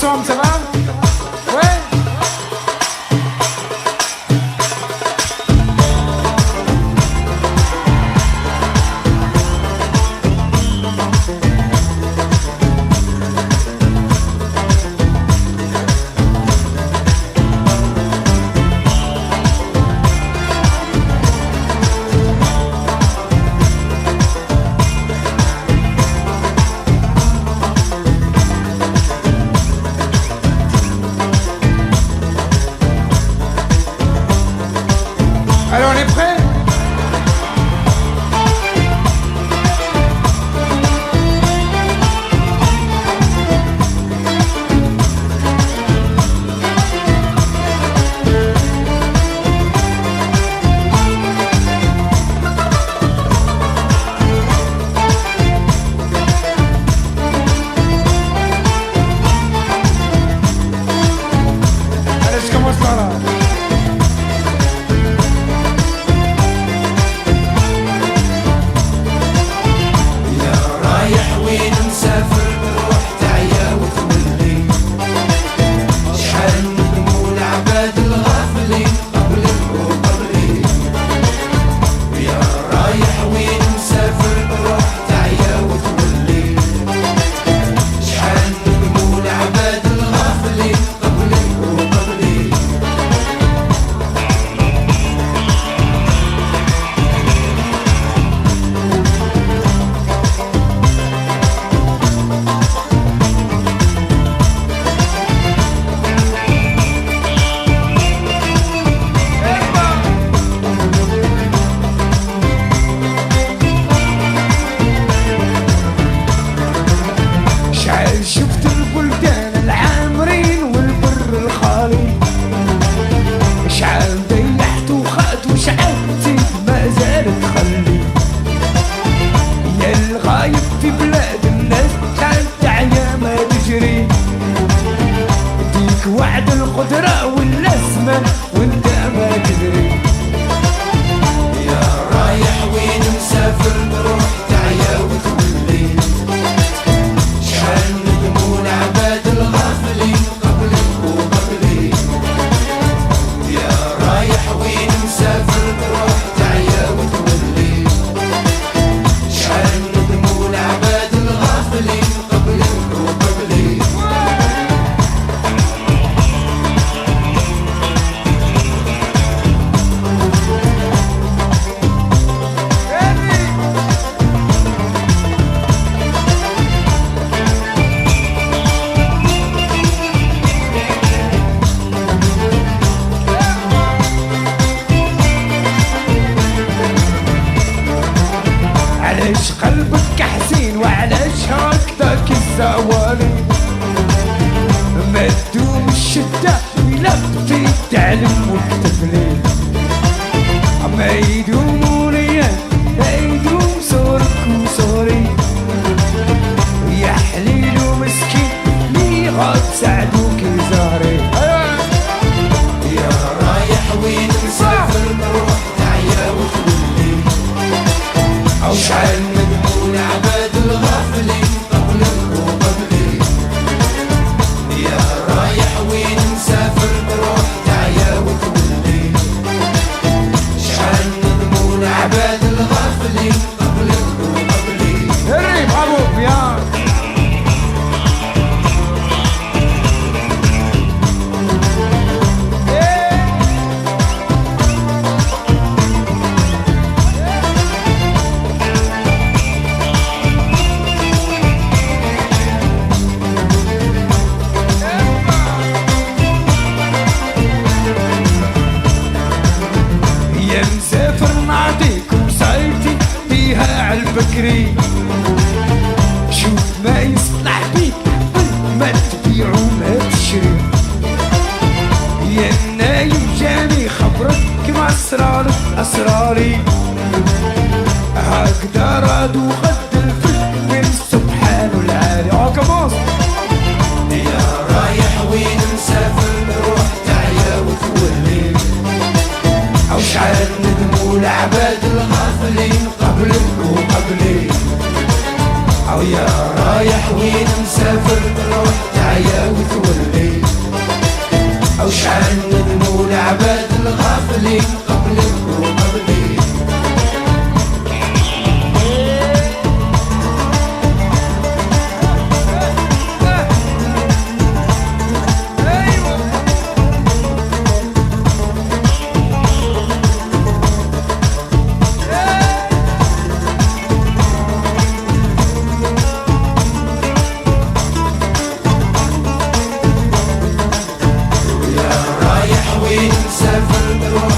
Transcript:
ensemble, ça va? Ouais. Alors on est prêt? Allez, je commence par là. شفت البلدان العامرين والبر الخالي، شعال ضيعت وخات وشعال زيد ما زالت تخلي، يا الغايب في بلاد الناس شعال تعيا ما تجري، ديك وعد القدرة والاسماء وانت ما تدري، يا رايح وين مسافر روح تعيا وتولي، شحال ندموا العباد الغافلين قبلك وقبلي، يا رايح وين مسافر روح تعيا وتولي، شحال ندموا العباد الغافلين قبلك وقبلي. علاش قلبك حزين وعلاش هكذاك الزوالي، ما تدوم الشدة إلا بديت تعلم وتتفلي، ما يدوم وليان لا يدوم صورك وصوري، يا حليل ومسكين لي غاب ساعدوك زهري، يا رايح وين مسافر روح تعيا وتولي، شحال ندموا العباد الغافلين قبلك وقبلي، يا رايح وين مسافر روح تعيا وتولي، شحال ندموا العباد الغافلين قبلك وقبلي. هري برافو بيان. يا مسافر نعطيكم صايتي فيها عالبكري، شوف ما يصلح بيك ما تبيع وما تشري، يا النايم جاني خبرك مع اسرارك اسراري، هكذا راد وغد الفل من سبحان العالي. كومونس. يا رايح وين مسافر روح تعيا وتولي، شحال ندموا العباد الغافلين قبلك وقبلي، أو يا رايح وين مسافر روح تعيا وتولي أو شحال ندموا العباد الغافلين قبلك وقبلي وين مسافر روح